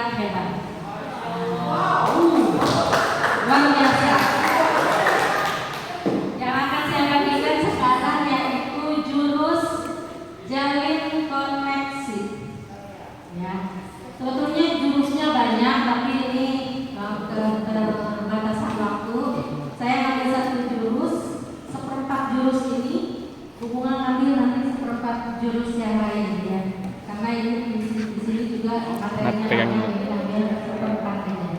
sangat hebat. Luar biasa. Yang akan saya bagikan sekarang yaitu jurus jalin koneksi. Ya, sebetulnya jurusnya banyak, tapi ini keterbatasan waktu. Saya ambil satu jurus, seperempat jurus ini hubungan ambil nanti seperempat jurus yang lain ya. Karena ini di sini juga materinya ambil seperempat aja.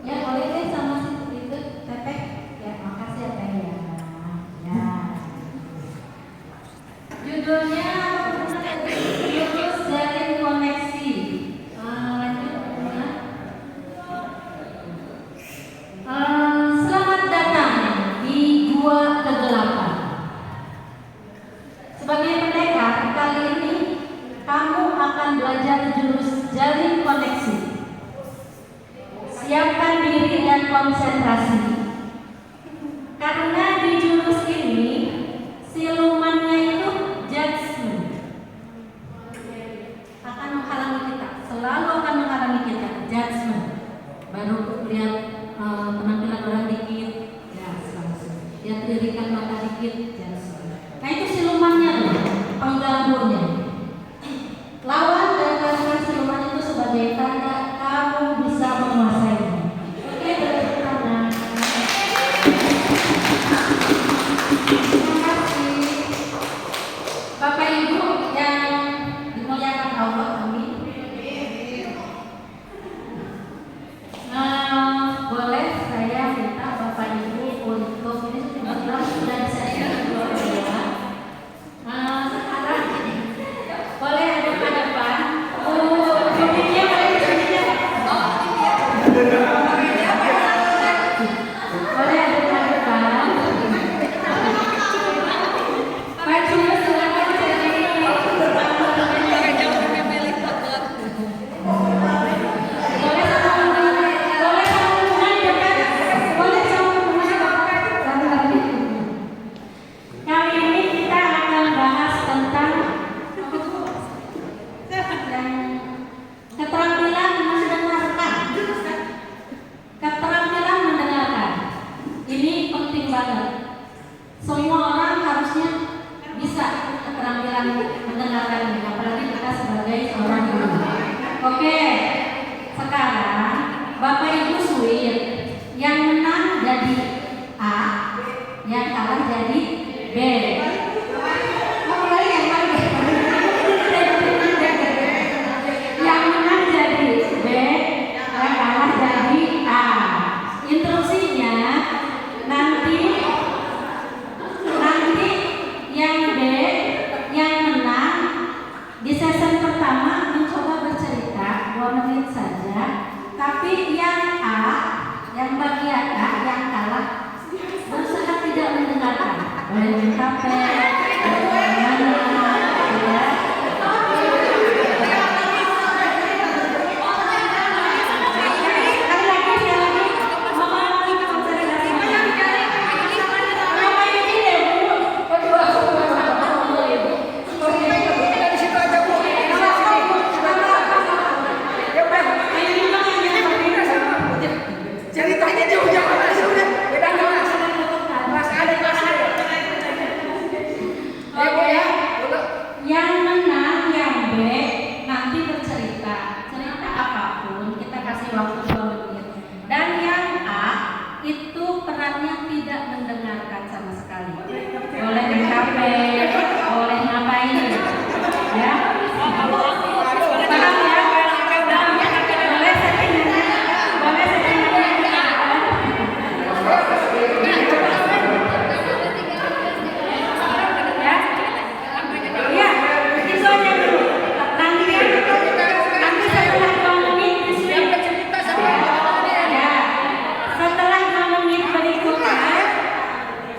Ya boleh deh sama itu Tepek. Ya makasih ya Teh ya. Ya. Judulnya jurus jalin koneksi. Lanjut ya. Selamat datang di Gua Kegelapan. Sebagai pendekar kali ini kamu akan belajar jurus jalin koneksi. Siapkan diri dan konsentrasi. Karena di jurus ini silumannya itu judgment akan menghalangi kita, selalu akan menghalangi kita, judgment. Baru lihat penampilan orang dikit, ya langsung. Lihat lirikan mata dikit, judgment. Nah itu silumannya tuh, pengganggunya. Lawan dengan siluman itu sebagai tanda kamu bisa menguasainya. Oke, bertepuk tangan. Terima kasih. Bapak Ibu yang dimuliakan Allah, amin. Boleh saya minta Bapak Ibu untuk ini sudah saya keluar ya. Sekarang boleh ada ke depan. Duduknya boleh di sini. Boleh ada ke depan. Pak Cuma silakan jadi. Kali ini kita akan bahas tentang keterampilan mendengarkan. Keterampilan mendengarkan. Ini penting banget. Semua orang harusnya bisa keterampilan mendengarkan ini, apalagi kita sebagai seorang guru. Oke, sekarang Bapak Ibu suit. Yang menang jadi A, yang kalah jadi B. Yang menang jadi B, yang kalah jadi A. Instruksinya nanti yang B, yang menang di sesi pertama mencoba bercerita 2 menit saja. Tapi yang A, yang bagian A, yang kalah berusaha tidak mendengarkan. Boleh minta ceritanya jauh-jauh sudah beda kelas. Kelas ada kelas ada. Oke. Yang menang yang B nanti bercerita apapun, kita kasih waktu 2 menit. Dan yang A itu perannya tidak mendengarkan sama sekali. Boleh di HP, boleh ngapain ya. Paham ya? Boleh settingannya, boleh settingannya. Ya, itu aja dulu. Nanti setelah 2 menit ya, setelah 2 menit berikutnya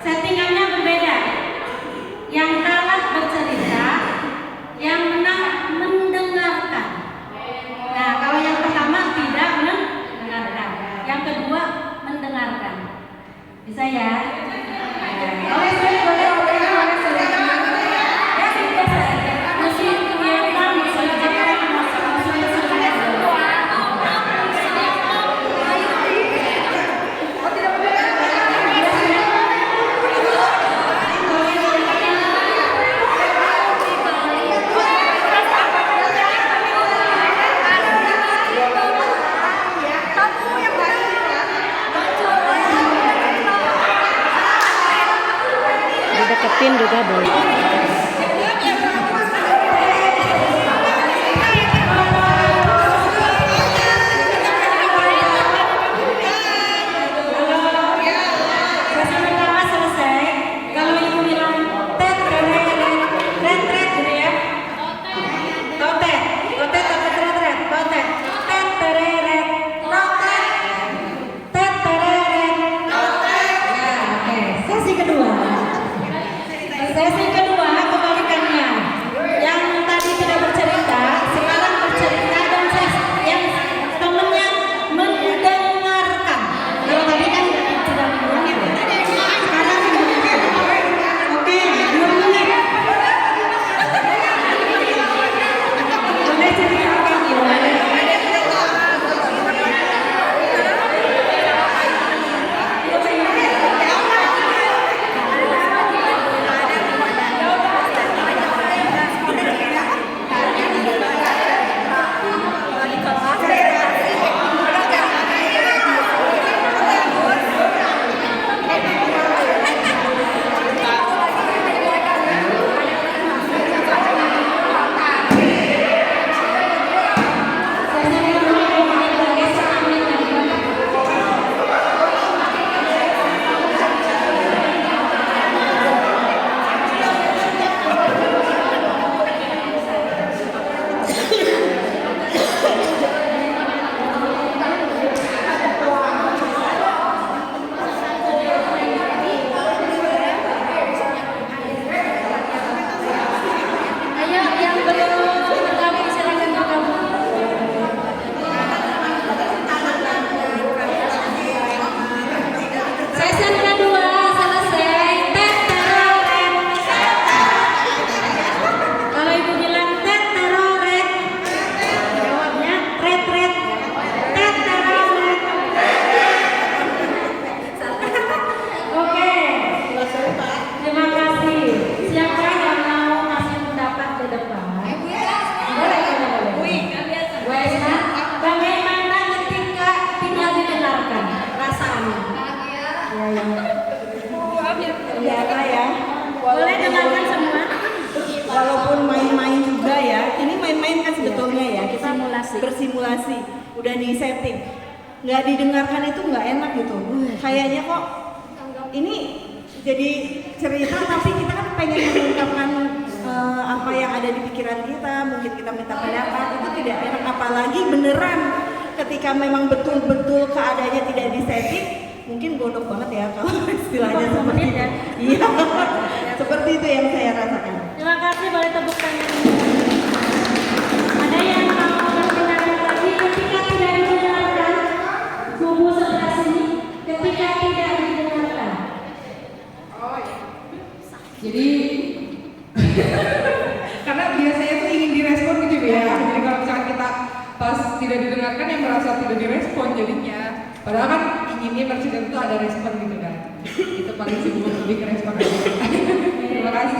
settingannya berbeda. Yang kalah bercerita, yang menang mendengarkan. Nah, kalau yang pertama tidak mendengarkan, yang kedua mendengarkan. Bisa ya? Boleh. Ya, bisa saja. Masih kelihatan, Pin juga boleh. Sesi kedua kebalikannya. Yang tadi tidak bercerita, sekarang bercerita dan yang temennya mendengarkan. Kalau tadi kan sudah mendengar. Sekarang mendengarkan. Oke, 2 menit. Boleh ceritakan gimana? Boleh dengarkan semua. Walaupun main-main juga ya, ini main-main kan sebetulnya ya, kita Simulasi. bersimulasi, udah di setting, nggak didengarkan itu nggak enak gitu. Kayaknya kok ini jadi cerita tapi kita kan pengen mengungkapkan apa yang ada di pikiran kita, mungkin kita minta pendapat, itu tidak enak. Apalagi beneran ketika memang betul-betul keadaannya tidak di setting, mungkin godok banget ya kalau istilahnya seperti itu. Iya, seperti itu yang saya rasakan. Terima kasih, boleh tepuk tangan. Ada yang mau berkenalan lagi ketika tidak didengarkan? Kubu sebelah sini, ketika tidak didengarkan. Jadi karena biasanya tuh ingin direspon gitu ya. Jadi kalau misalkan kita pas tidak didengarkan yang merasa tidak direspon jadinya. Padahal kan inginnya presiden itu ada respon gitu kan. Itu paling sibuk lebih ke respon aja. Terima kasih.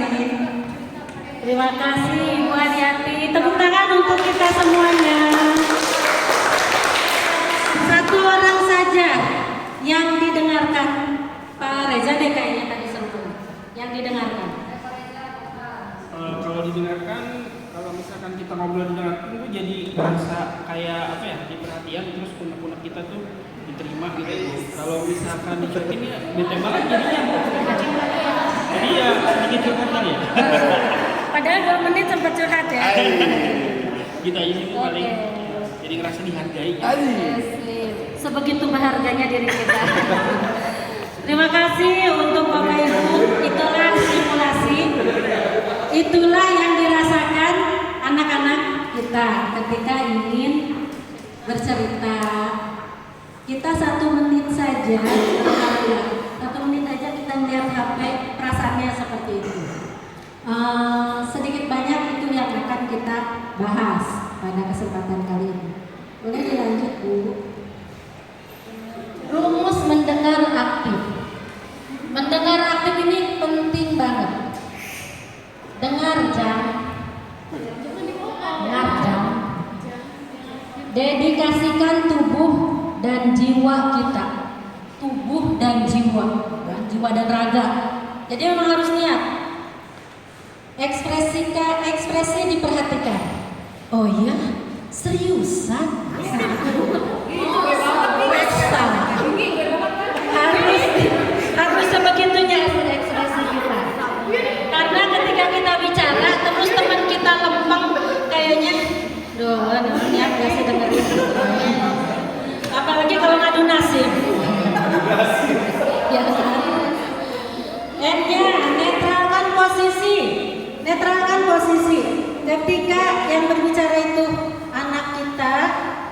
Terima kasih Ibu Adiati. Tepuk tangan untuk kita semuanya. Satu orang saja yang didengarkan. Pak Reza deh kayaknya tadi seru. Yang didengarkan. Kalau didengarkan, kalau misalkan kita ngobrol didengarkan itu jadi merasa kayak apa ya, diperhatian, terus unek-unek kita tuh diterima gitu. Kalau misalkan dicuekin ya bete banget jadinya. Jadi ya sedikit curhat ya. Padahal 2 menit sempat curhat ya. Kita ini tuh paling jadi ngerasa dihargai. Sebegitu berharganya diri kita. Terima kasih untuk Bapak Ibu. Itulah simulasi. Itulah yang dirasakan anak-anak kita ketika ingin bercerita. Kita 1 menit saja, 1 menit aja kita melihat HP, perasaannya seperti itu. Sedikit banyak itu yang akan kita bahas pada kesempatan kali ini. Boleh dilanjut Bu? Rumus mendengar aktif. Mendengar aktif ini penting banget. Dengar jam. Dengar jam. Dedikasikan tubuh dan jiwa kita. Tubuh dan jiwa dan raga. Jadi memang harus niat. Ekspresi diperhatikan. Oh iya, seriusan? Harus sebegitunya ekspresi kita. Karena ketika kita bicara, terus teman kita lempeng kayaknya, doh, ya nggak sih dengerin. Apalagi kalau ngadu nasib. Ya kan? N-nya netralkan posisi. Ketika yang berbicara itu anak kita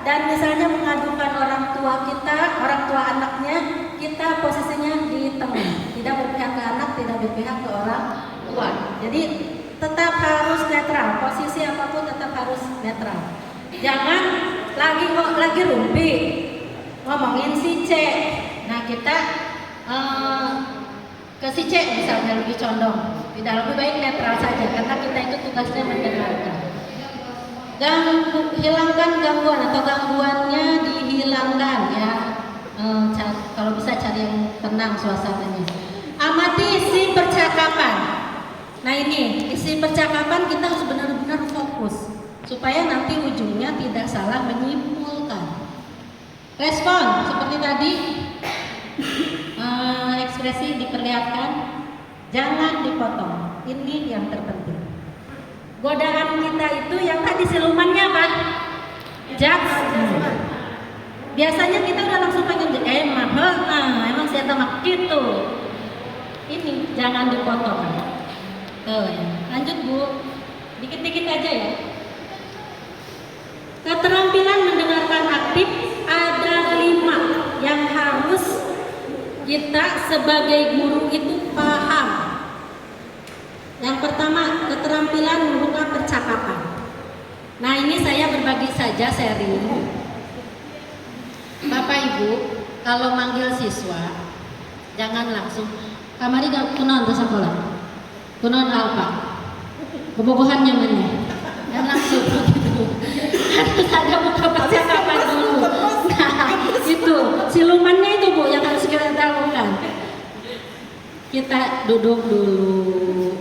dan misalnya mengadukan orang tua kita, orang tua anaknya, kita posisinya di tengah, tidak berpihak ke anak, tidak berpihak ke orang tua. Jadi tetap harus netral, posisi apapun tetap harus netral. Jangan lagi rumpi ngomongin si C. Nah kita ke si C misalnya lebih condong. Tidak, lebih baik netral saja karena kita itu tugasnya mendengarkan. Hilangkan gangguan atau gangguannya dihilangkan ya. Kalau bisa cari yang tenang suasananya. Amati isi percakapan. Nah ini isi percakapan kita harus benar-benar fokus supaya nanti ujungnya tidak salah menyimpulkan. Respon seperti tadi, ekspresi diperlihatkan, jangan dipotong. Ini yang terpenting. Godaan kita itu yang tadi silumannya apa? Judgment. Biasanya kita udah langsung pengen emang saya tamak gitu. Ini jangan dipotong. Tuh ya. Lanjut Bu, dikit-dikit aja ya. Keterampilan mendengarkan aktif ada 5 yang harus kita sebagai guru itu paham. Yang pertama, keterampilan membuka percakapan. Nah ini saya berbagi saja sharing. Bapak Ibu, kalau manggil siswa, jangan langsung kamari gak kunon ke sekolah, kunon alpa, kebobohannya mana? Jangan langsung gitu. Harus ada buka percakapan dulu. Nah itu silumannya itu Bu yang harus kita lakukan. Kita duduk dulu.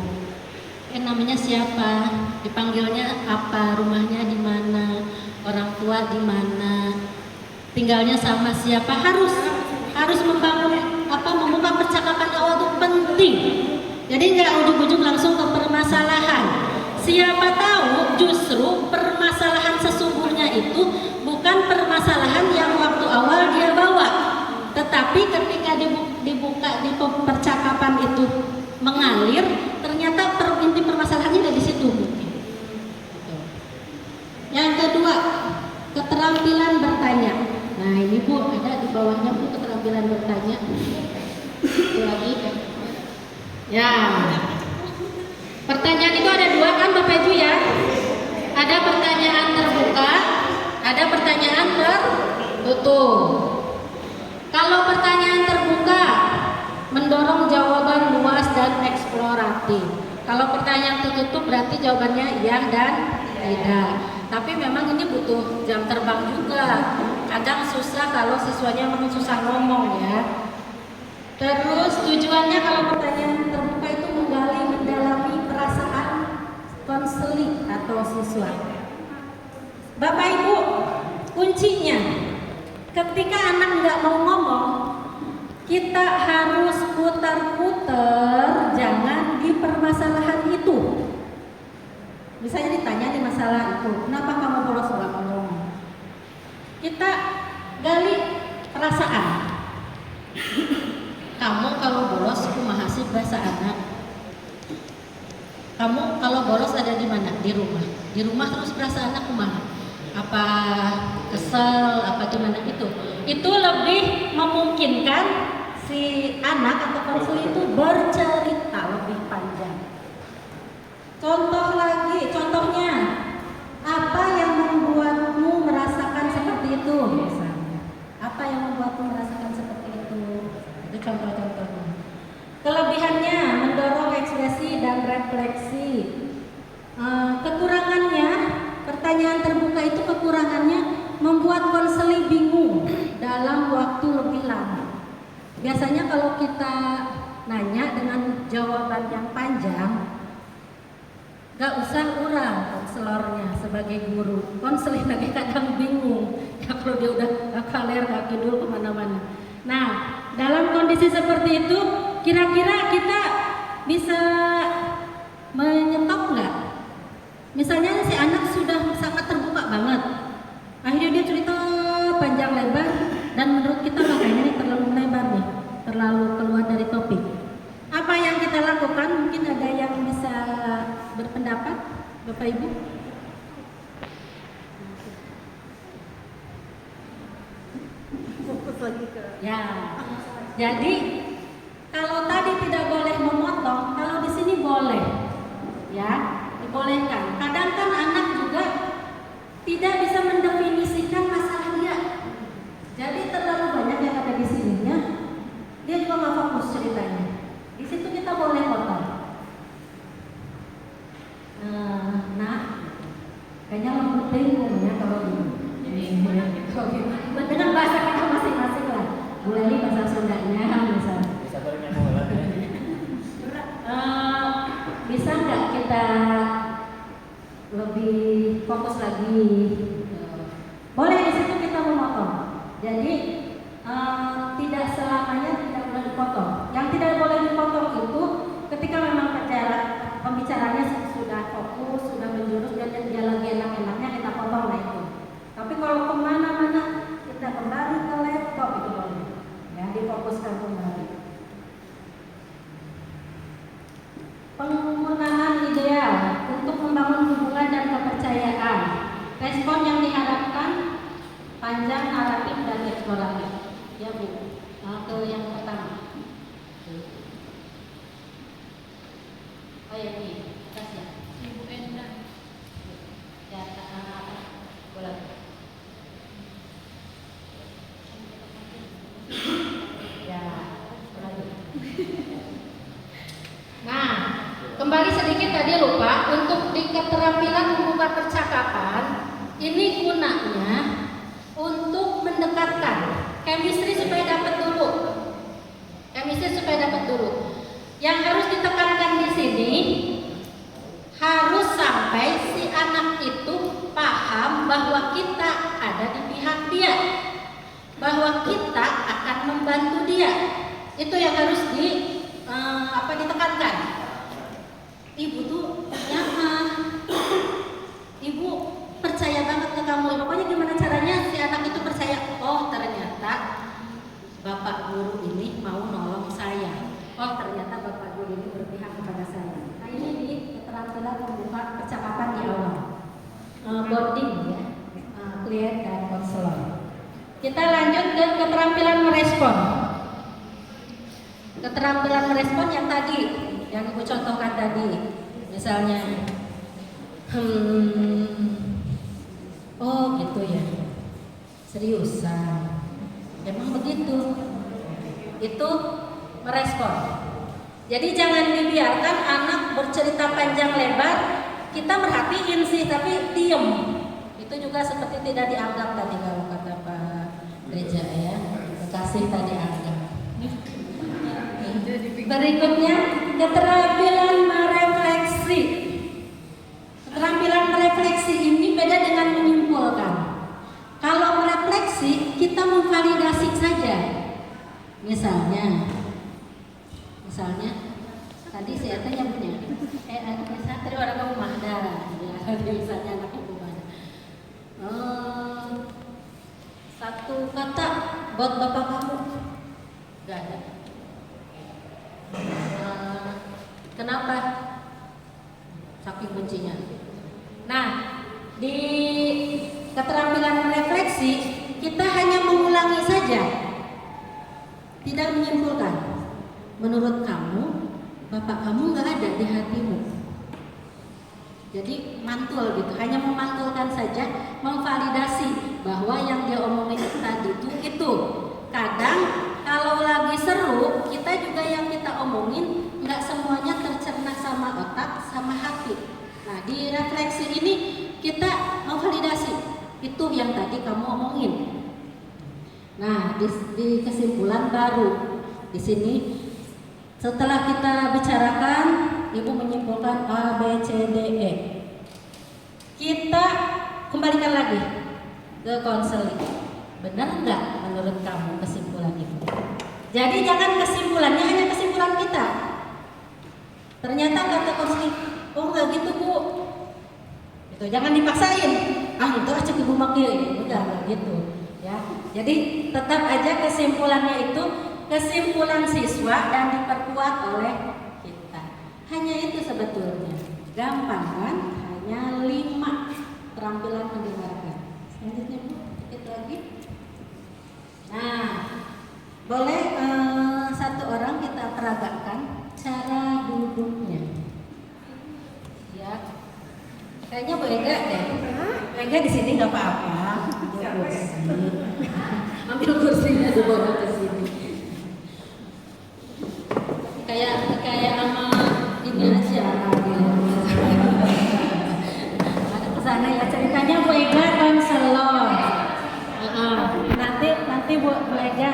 Namanya siapa? Dipanggilnya apa? Rumahnya di mana? Orang tua di mana? Tinggalnya sama siapa? Harus membuka percakapan awal itu penting. Jadi nggak ujung-ujung langsung ke permasalahan. Siapa tahu justru permasalahan sesungguhnya itu bukan permasalahan yang waktu awal dia bawa, tetapi ketika dibuka di percakapan itu mengalir, ternyata inti permasalahannya ada di situ. Yang kedua, keterampilan bertanya. Nah ini Bu, ada di bawahnya Bu, keterampilan bertanya. Itu lagi. Ya. Pertanyaan itu ada 2 kan Bapak Ibu ya? Ada pertanyaan terbuka, ada pertanyaan tertutup. Kalau pertanyaan terbuka mendorong jawaban luas dan eksploratif. Kalau pertanyaan tertutup berarti jawabannya iya dan tidak. Tapi memang ini butuh jam terbang juga. Kadang susah kalau siswanya memang susah ngomong ya. Terus tujuannya kalau pertanyaan terbuka itu mendalami perasaan konseling atau siswa. Bapak Ibu, kuncinya ketika anak nggak mau ngomong, kita harus putar-putar, jangan di permasalahan itu. Misalnya ditanya di masalah itu, kenapa kamu bolos ngomong? Kita gali perasaan. Kamu kalau bolos kumaha sih bahasa anak? Kamu kalau bolos ada di mana? Di rumah. Di rumah terus perasaan anak kumaha? Apa kesel? Apa gimana itu? Itu lebih memungkinkan si anak atau konseling itu bercerita lebih panjang. Contohnya, apa yang membuatmu merasakan seperti itu? Misalnya, apa yang membuatmu merasakan seperti itu? Itu contoh-contohnya. Kelebihannya mendorong ekspresi dan refleksi. Kekurangannya, pertanyaan terbuka itu kekurangannya membuat konseling bingung dalam waktu lebih lama. Biasanya kalau kita nanya dengan jawaban yang panjang, Gak usah urang konselornya sebagai guru. Konseling lagi kadang bingung. Ya kalau dia udah gak kaler, gak kidul kemana-mana. Nah, dalam kondisi seperti itu, kira-kira kita bisa menyetop nggak? Misalnya si anak sudah sangat terbuka banget. Akhirnya dia cerita panjang lebar dan menurut kita makanya ini terlalu lebar nih, terlalu keluar dari topik. Apa yang kita lakukan? Mungkin ada yang bisa berpendapat, Bapak Ibu? Fokus lagi ke Ya. Jadi kalau tadi tidak boleh memotong, kalau di sini boleh. Ya, dibolehkan. Kadang kan anak juga tidak bisa mendefinisikan masalah dia. Jadi terlalu banyak yang ada di sininya, dia juga nggak fokus ceritanya. Di situ kita boleh potong. Nah, kayaknya lembut bingung ya kalau dengan bahasa kita masing-masing lah. Mulai bahasa Sundanya misalnya. Bisa nggak kita lebih fokus lagi? Boleh di situ kita memotong. Jadi tidak selamanya tidak boleh dipotong. Yang tidak boleh dipotong itu ketika memang pembicaranya sudah fokus, sudah menjurus dan dia lagi enak-enaknya kita potong lah itu. Tapi kalau kemana-mana kita kembali ke laptop itu boleh. Ya, difokuskan kembali. Penggunaan ideal untuk membangun hubungan dan kepercayaan. Respon yang diharapkan panjang, naratif, dan eksploratif. Ya Bu, ke yang pertama. Oh ya ini, atas ya. Ibu Endang. Ya, boleh. Ya, boleh. Nah, kembali sedikit tadi lupa untuk di keterampilan membuka percakapan ini gunanya untuk mendekatkan chemistry supaya dapat dulu. Yang harus ditekankan di sini harus sampai si anak itu paham bahwa kita ada di pihak dia, bahwa kita akan membantu dia. Itu yang harus ditekankan. Ibu tuh nyaman, ibu percaya banget ke kamu. Pokoknya gimana caranya si anak itu percaya, oh ternyata bapak guru ini mau nolong saya, oh ternyata bapak guru ini berpihak kepada saya. Nah ini di keterampilan membuka percakapan di awal, bonding ya, klien dan konselor. Kita lanjut ke keterampilan merespon. Keterampilan merespon yang tadi, yang Ibu contohkan tadi, misalnya, oh gitu ya, seriusan, emang begitu, itu merespon. Jadi jangan dibiarkan anak bercerita panjang lebar, kita merhatiin sih tapi diem. Itu juga seperti tidak dianggap tadi kalau kata Pak Reja ya, kasih tadi anggap. Berikutnya keterampilan merefleksi. Keterampilan merefleksi ini beda dengan menyimpulkan. Kalau merefleksi kita memvalidasi saja. Misalnya tadi saya tanya punya. Misalnya tadi orang rumah ada, misalnya anak ibu ada. Satu kata buat bapak kamu, gak ada. Kenapa? Saking bencinya. Nah, di keterampilan refleksi kita hanya mengulangi saja, tidak menyimpulkan. Menurut kamu, bapak kamu nggak ada di hatimu. Jadi mantul gitu, hanya memantulkan saja, memvalidasi bahwa yang dia omongin tadi itu. Kadang kalau lagi seru, kita juga yang kita omongin nggak semuanya tercerna sama otak, sama hati. Nah di refleksi ini kita memvalidasi itu yang tadi kamu omongin. Nah di kesimpulan baru di sini setelah kita bicarakan ibu menyimpulkan A, B, C, D, E. Kita kembalikan lagi ke konseling. Benar nggak menurut kamu kesimpulan ibu? Jadi jangan kesimpulannya hanya kesimpulan kita. Ternyata kata konseling, oh nggak gitu bu. Itu jangan dipaksain. Ah itu aja ibu makin, udah nggak gitu. Ya, jadi tetap aja kesimpulannya itu kesimpulan siswa dan diperkuat oleh kita. Hanya itu sebetulnya. Gampang kan? Hanya 5 keterampilan mendengarkan. Selanjutnya Bu, sedikit lagi. Nah, boleh satu orang kita peragakan cara duduknya. Ya, kayaknya Bu Ega deh. Bu Ega di sini nggak apa-apa. Ambil kursinya dibawa ke sini. Kayak sama ini aja. Ada kesana ya ceritanya Bu Ega konselor. Nanti Bu Ega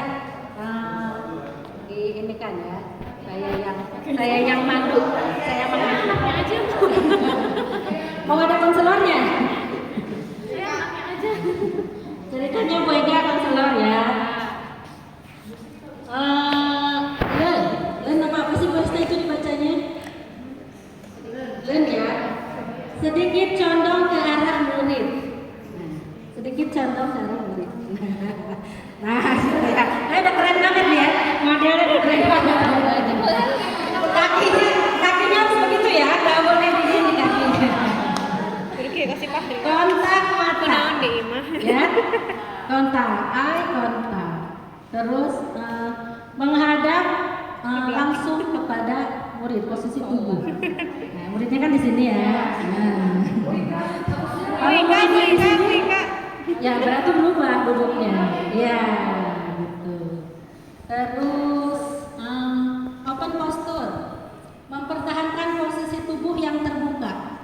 di ini kan ya. Saya yang mandu. Saya menganaknya aja. Mau ada konselornya? Saya anaknya aja. Ceritanya Bu Ega konselor ya. Len apa sih bahasa itu dibacanya? Len ya. Sedikit condong ke arah murid. Sedikit condong ke arah murid. Nah, ya. Udah keren banget ya. Modelnya udah keren banget. Kakinya harus begitu ya. Gak boleh begini kakinya. Kontak mata. Ya. Kontak, eye kontak. Terus menghadap langsung kepada murid, posisi tubuh. Nah, muridnya kan di sini ya. Nah. Kalau muridnya di sini, ya berarti berubah duduknya. Ya, gitu. Terus open posture, mempertahankan posisi tubuh yang terbuka.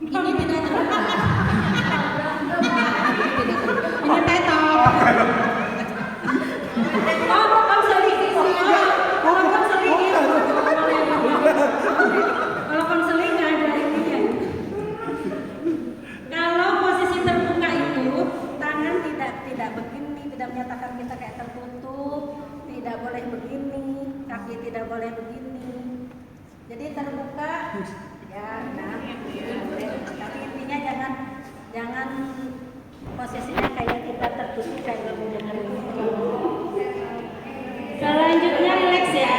Ini tidak terbuka. Ini tetok. Kalau konseling nggak ada ininya. Kalau posisi terbuka itu tangan tidak begini, tidak menyatakan kita kayak tertutup, tidak boleh begini, kaki tidak boleh begini. Jadi terbuka, ya, nah, tapi intinya jangan posisinya kayak kita tertutup kayak nggak mau dengerin. Selanjutnya relax ya.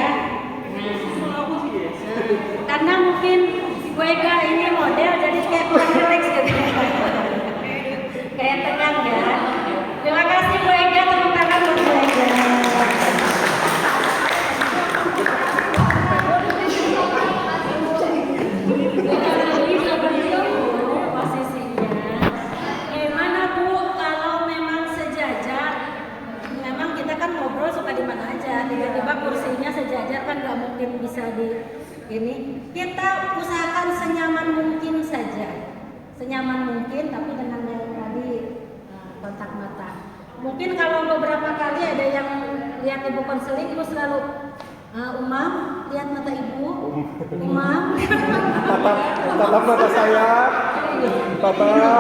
Karena mungkin Bu Ega ini model jadi kayak kurang relax gitu. Kayak tenang ya. Terima kasih Bu Ega, tepuk tangan buat Bu Ega. Posisinya. Gimana Bu kalau memang sejajar? Memang kita kan ngobrol suka di mana aja. Tiba-tiba kursinya sejajar kan nggak mungkin bisa di ini. Kita usahakan senyaman mungkin saja. Senyaman mungkin tapi dengan yang tadi kontak mata. Mungkin kalau beberapa kali ada yang lihat ibu konseling, ibu selalu Umam, lihat mata ibu. Umam. Tatap mata saya. Tatap.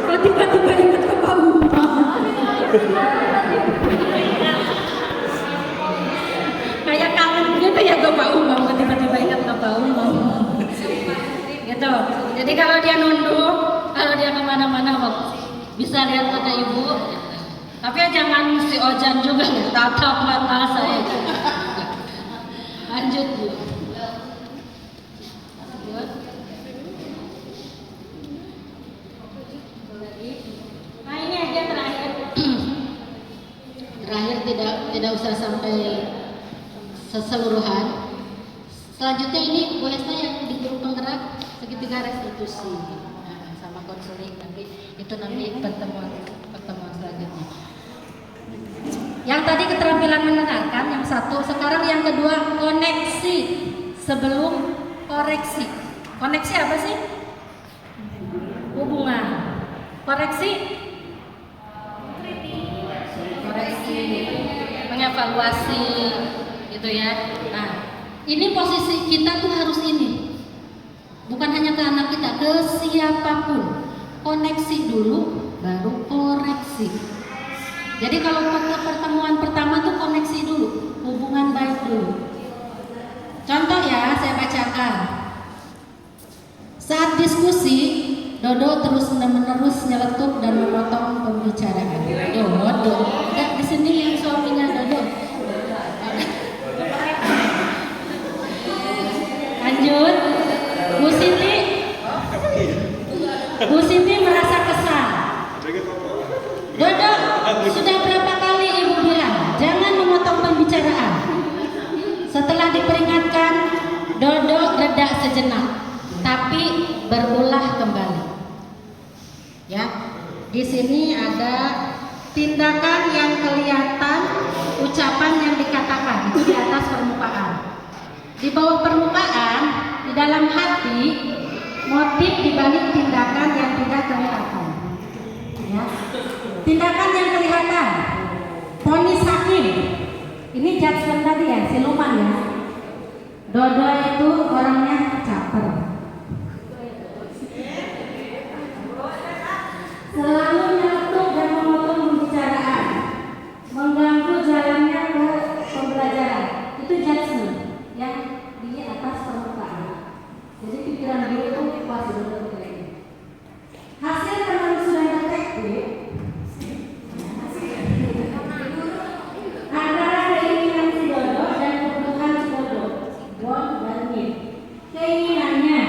Kok tiba-tiba ingat ke Pak Umam? Kayak kangen gitu ya ke Pak Umam, tiba-tiba ingat ke Pak Umam. Gitu. Jadi kalau dia nunduk, kalau dia kemana-mana bisa lihat mata ibu. Tapi jangan si Ojan juga tatap mata saya. Lanjut Bu. Nah ini aja terakhir. Terakhir tidak usah sampai seseluruhan. Selanjutnya ini Bu Hesta yang di grup penggerak segitiga restitusi. Nah, sama konseling nanti pertemuan selanjutnya. Yang tadi keterampilan mendengarkan yang satu, sekarang yang kedua koneksi sebelum koreksi. Koneksi apa sih? Hubungan. Koreksi? Koreksi, mengevaluasi gitu ya. Nah, Ini posisi kita tuh harus ini. Bukan hanya ke anak kita, ke siapapun. Koneksi dulu, baru koreksi. Jadi kalau pertemuan pertama tuh koneksi dulu, hubungan baik dulu. Contoh ya, saya bacakan. Saat diskusi, Dodo terus menerus nyeletuk dan memotong pembicaraan. Dodo, enggak di sini yang suaminya Dodo. Lanjut, Bu Siti merasa kesal. Dodo, sudah berapa kali Ibu bilang jangan memotong pembicaraan. Setelah diperingatkan, Dodo reda sejenak, tapi berulah kembali. Ya, di sini ada tindakan yang kelihatan, ucapan yang dikatakan itu di atas permukaan. Di bawah permukaan, di dalam hati, motif dibalik tindakan yang tidak kelihatan. Ya. Tindakan yang kelihatan, vonis hakim. Ini judgement tadi ya, siluman ya. Dodo itu orangnya caper. Selalu nyeletuk dan memotong pembicaraan, mengganggu jalannya ke pembelajaran. Itu judgement yang di atas permukaan. Jadi pikiran dulu itu pas dulu ini. Hasil penelusuran detektif antara keinginan si Dodo dan kebutuhan si Dodo, Don dan Min. Keinginannya,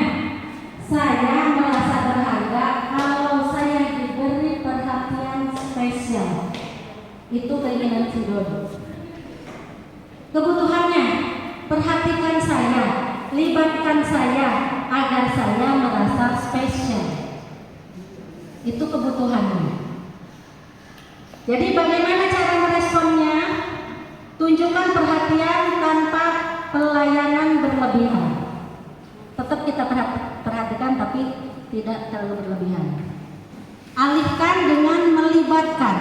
saya merasa berharga kalau saya diberi perhatian spesial. Itu keinginan si Dodo. Kebutuhannya, perhatikan saya, libatkan saya agar saya merasa spesial. Itu kebutuhannya. Jadi bagaimana cara meresponnya? Tunjukkan perhatian tanpa pelayanan berlebihan. Tetap kita perhatikan tapi tidak terlalu berlebihan. Alihkan dengan melibatkan.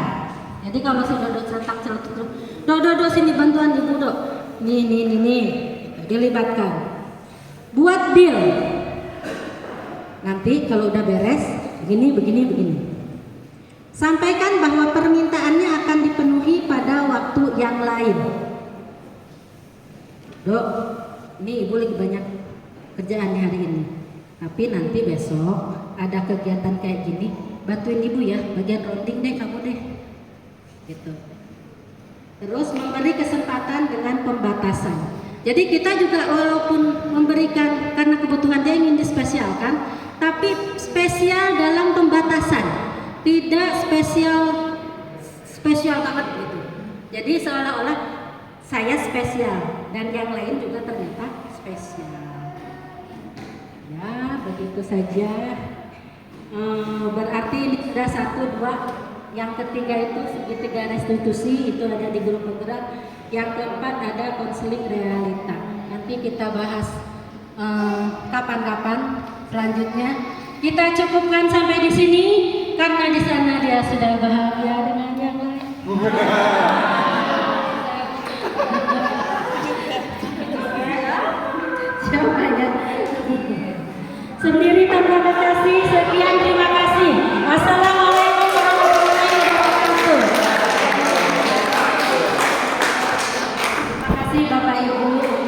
Jadi kalau si Dodo celutuk, Dodo sini bantuan Ibu Dok. Nih. Dilibatkan. Buat deal. Nanti kalau udah beres, begini. Sampaikan bahwa permintaannya akan dipenuhi pada waktu yang lain. Dok, ini Ibu lagi banyak kerjaan di hari ini. Tapi nanti besok ada kegiatan kayak gini, bantuin Ibu ya, bagian rounding deh kamu deh. Gitu. Terus memberi kesempatan dengan pembatasan. Jadi kita juga walaupun memberikan karena kebutuhan dia ingin dispesialkan, tapi spesial dalam pembatasan, tidak spesial banget gitu. Jadi seolah-olah saya spesial dan yang lain juga ternyata spesial. Ya begitu saja. Berarti ini sudah 1, 2. Yang ketiga itu segitiga restitusi, itu ada di grup penggerak. Yang keempat ada konseling realita. Nanti kita bahas kapan-kapan selanjutnya. Kita cukupkan sampai di sini karena di sana dia sudah bahagia dengan yang lain. Siapa ya? Sendiri tanpa kasih. Sekian, terima kasih. Wassalamualaikum warahmatullahi wabarakatuh. Terima kasih Bapak Ibu.